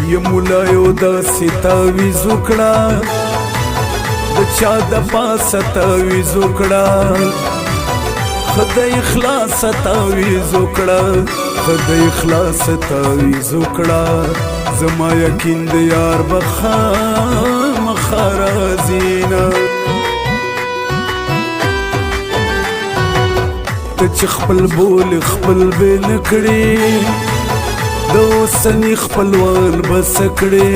ی مولایو داسې تعویض وکړه د چا د پاسه تعویض وکړه خدای اخلاص تعویض وکړه خدای اخلاص تعویض وکړه زما یقین د یار به خامخا راځي نه ته چې خپل بول خپل به نه کړې د اوسني خپلوان به څه کړې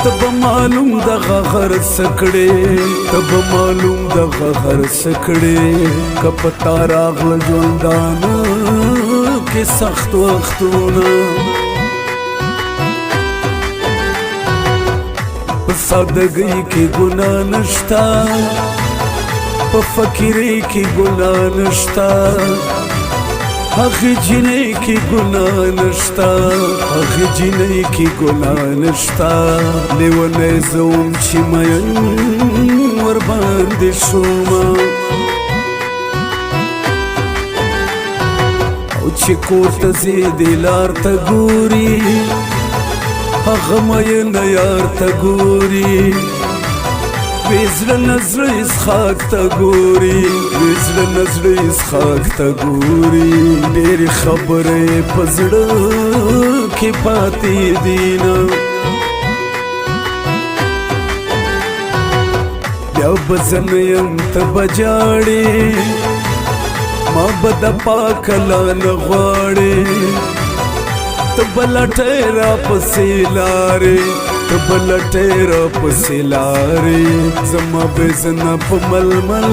ته به معلوم دغه غر څه کړې ته به معلوم دغه غر څه کړې که په تا راغله ژوندانه کې سخت وختونه په سادګۍ کې ګناه نشته په فقیرۍ کې ګناه نشته هغې جینۍ کې ګناه نشته هغې جینۍ کې ګناه نشته لیونی زه وم چې مین ورباندې شومه او چې کور ته ځې دې لار ته ګوري هغه مینه یار ته ګوري ویزړه نزړه اسحاق ته ګوري ویزړه نزړه اسحاق ته ګوري ډېرې خبرې په زړه کې پاتې دي نه بیا به زه نه یم ته به جاړې ما به د پاکه لانه غواړې ته به لټې راپسې لارې ته به لټې راپسې لارې زما به زنه په ململ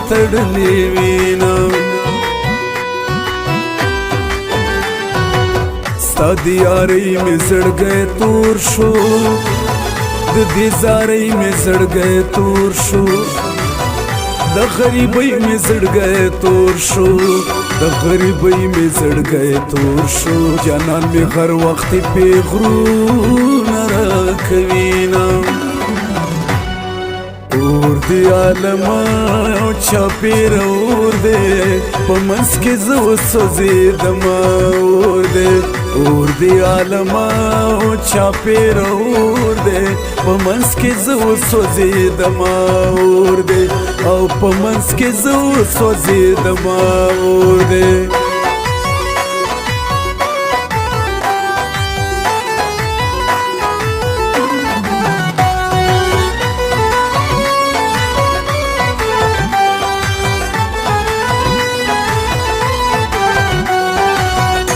تړلې وینه ستا د یارۍ مې زړګی تور شو د دې زارۍ مې زړګی تور شو د غریبۍ مې زړګی تور شو د غریبۍ مې زړګی تور شو جانان مې هر وخت پیغرونه راکوینه اور دی عالمه چاپېره اور دی په منځ کې زه وسوځېدمه اور دی عالمه چاپېره اور دی په منځ کې زه وسوځېدمه اور دی او په منځ کې زه وسوځېدمه اور دی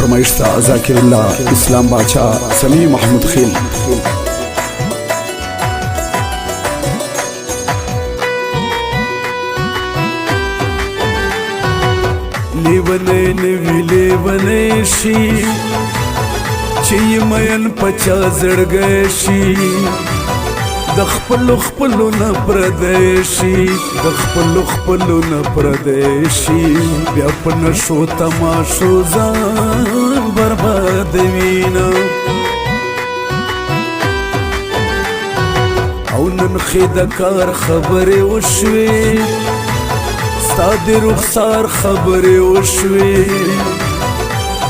فرمایشتا ذاکر الله اسلام باچا سمیع محمود خیل لیونی نوی لیونی شي چې مین پچا زړګی شي د خپلو خپلو نه پردی شي د خپلو خپلو نه پردی شي بیا په نشو تماشو ځان بربادوینه او نن ښې د کار خبرې وشوې ستا د رخسار خبرې وشوې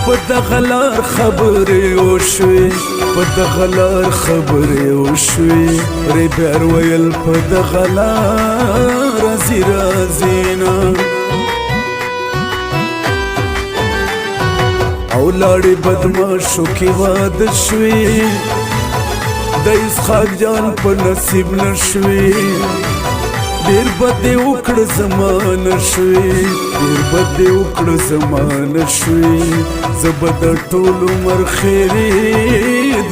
په دغه لار خبرې وشوې په دغه لار خبرې وشوې ریبر ویل په دغه لار راځي راځي نه او لاړې بدماشو کې واده شوې د اسحاق جان په نصیب نه شوې ډېر بد دې وکړه زمانه شوې ډېر بد دې وکړه زمانه شوې زه به د ټول عمر خیرې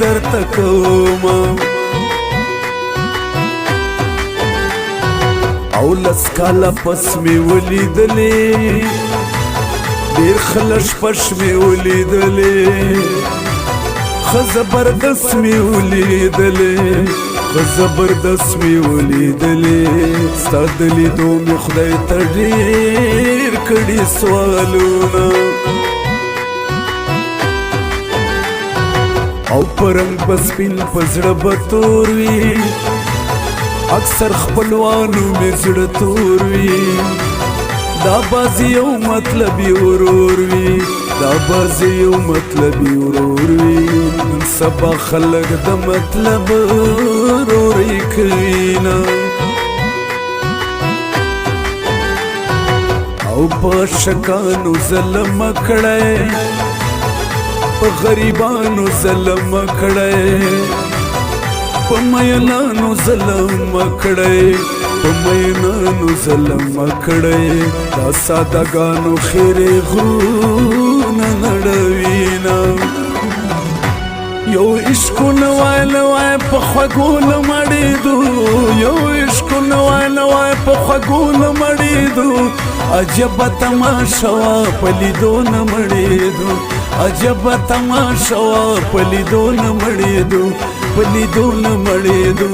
درته کومه او لس کاله پس مې ولیدلې ډېر ښه لږ پش مې ولیدلې ښه زبردست مې ولیدلې زبردست مې ولیدلې ستا د لیدو مې خدای ته ډېر کړي سوالونه او په رنګ به سپین په زړه به تور وي اکثر خپلوانو مې زړه تور وي دا بازی یو مطلبی ورور وی دا بازی یو مطلبی ورور وی سبا خلق د مطلب روري کینا او په شکانو ظلم کړه په غریبانو ظلم کړه په مینانو ظلم کړه په مینانو ظلم کړه دا سادهګانو خیرې غرونه نړوینا یو عشقونه وایله وای په خوږو نه مړېدو یو عشقونه وایله وای په خوږو نه مړېدو عجبه تماشا وه په لیدو نه مړېدو عجبه تماشا وه په لیدو نه مړېدو په لیدو نه مړېدو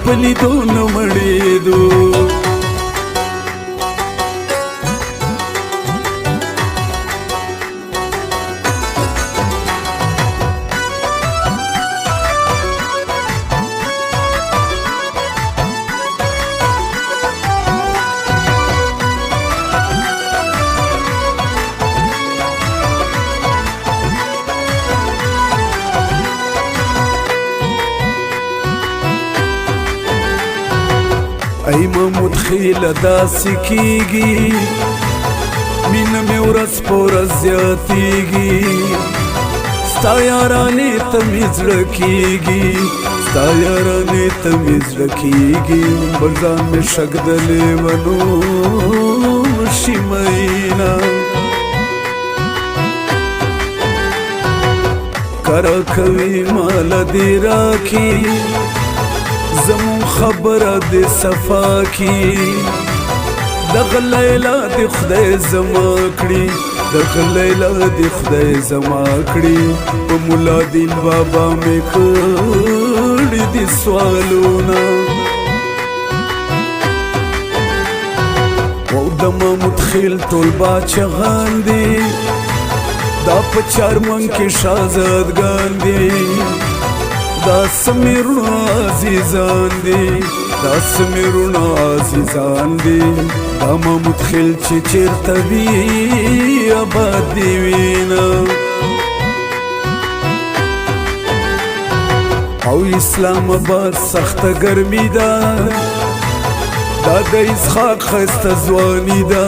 په لیدو نه مړېدو ای محمود خیله داسې کیږي مینه مې ورځ په ورځ زیاتیږي ستا یارانې ته مې زړه کیږي ستا یارانې ته مې زړه کیږي بل ځان مې شک د لیونو شي مینا کرا کوي مال دې راکي زمون خبره دې صفا کی دغه لیلا دې خدای زما کړي دغه لیلا دې خدای زما کړي په مولا دین بابا مې کړي دي سوالونه او د محمود خیل ټول باچغان دي دا په چارمن کې شازادګان دي دا سمیرونه عزیزان دي دا سمیرونه عزیزان دي دا محمود خیل چې چیرته وي آباد دي وینا او اسلام آباد سخته ګرمي ده دا د اسحاق ښایسته ځواني ده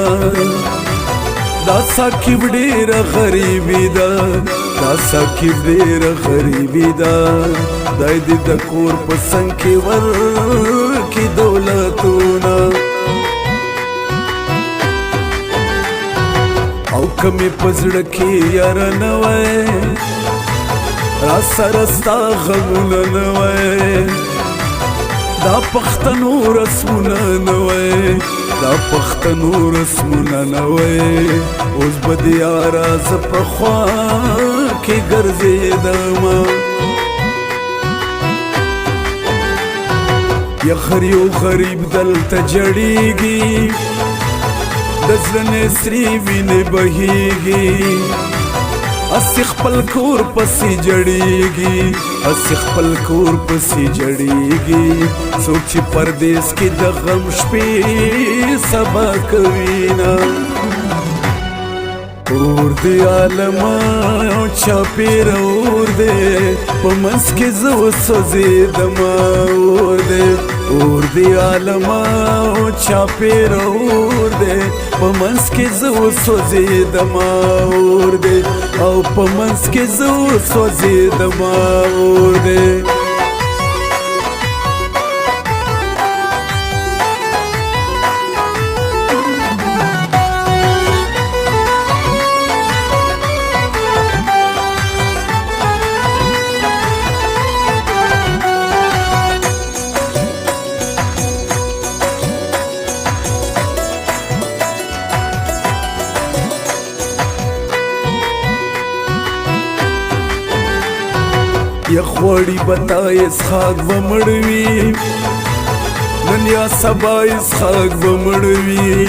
دا ساقب ډېره غریبي ده دا ساقب ډېره غریبي ده دای دې د کور په څنګ کې ورکي دولتونه او کمې په زړه کې یاره نه وای را سره ستا غمونه نه وای دا پښتنو رسمونه نه وای دا پښتنو رسمونه نه وای اوس به د یاره زه په خوا کې ګرځېدمه یخر یو غریب دلته جړیږي د زړه نه سرې وینې بهیږي اسی خپل کور پسې جړیږي اسی خپل کور پسې جړیږي څوک چې پردیس کې د غم شپې سبا کوي نه اور دی عالمه چاپېر اور دی په منځ کې زه وسوځېدمه اور دی عالمه چاپېر اور دی په منځ کې زه وسوځېدمه اور دی او په منځ کې زه وسوځېدمه اور دی یخوړی بتا اسحاق بمړوي نن یا سبا اسحاق بمړوي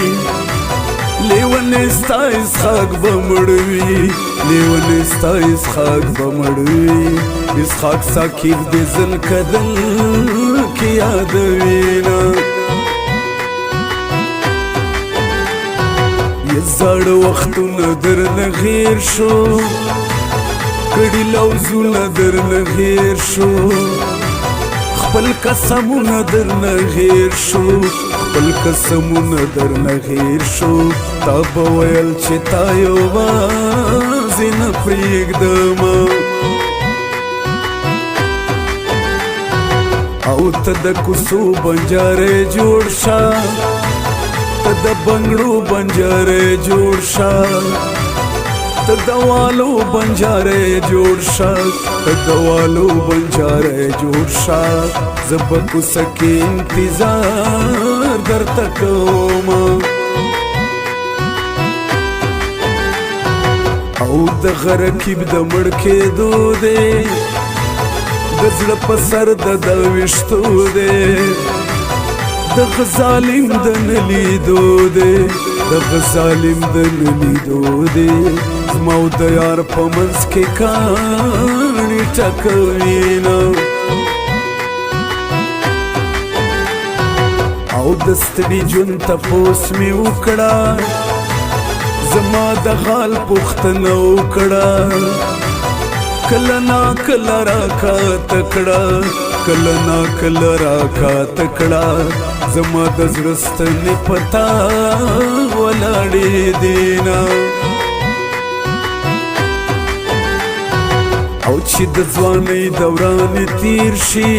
لیون ستا اسحاق بمړوي لیون ستا اسحاق بمړوي اسحاق ساکیب دې زل کدل کې یادوینا یزړ وختونه درنه غیر شو کړي لوزونه درنه هیر شو خپل قسمونه درنه هیر شو خپل قسمونه درنه هیر شو تا به ویل چې تا یوازې نه پرېږدم او ته د کوڅو بنجارې جوړ شه ته د بنګړو بنجارې جوړ شه ته د والو بنجارې جوړ شه ته د والو بنجارې جوړ شه زه به کوڅه کې انتظار درته کوم او د غرقیب د مړ کېدو دی د زړه په سر د ویشتو دی د ظالم د نه لیدو دی د ظالم د نه لیدو دی زما او د یار په منځ کې کاڼي ټکوینه او د ستړي ژوند تپوس مې وکړه زما د حال پوښتنه وکړه کله نا کله راکاته کړه کله نا کله راکاته کړه زما د زړه ستنې په تا ولاړې دینه او چې د ځوانۍ دوران تیر شي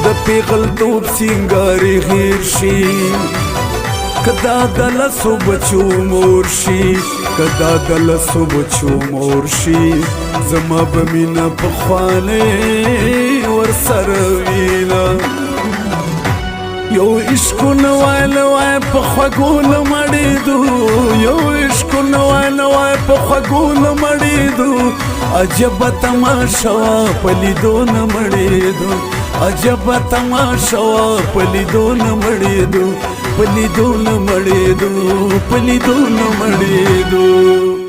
د پیغلتوب سینګارې هیر شي که دا د لسو بچو مور شي که دا د لسو بچو مور شي زما به مینه پخوانۍ ورسره وینه یو عشقونه وایله وای په خوږو نه مړېدو یو عشقونه وایله وای په خوږو نه مړېدو عجبه تماشه وه په لیدو نه مړېدو عجبه تماشه وه په لیدو نه مړېدو په لیدو نه مړېدو په لیدو نه مړېدو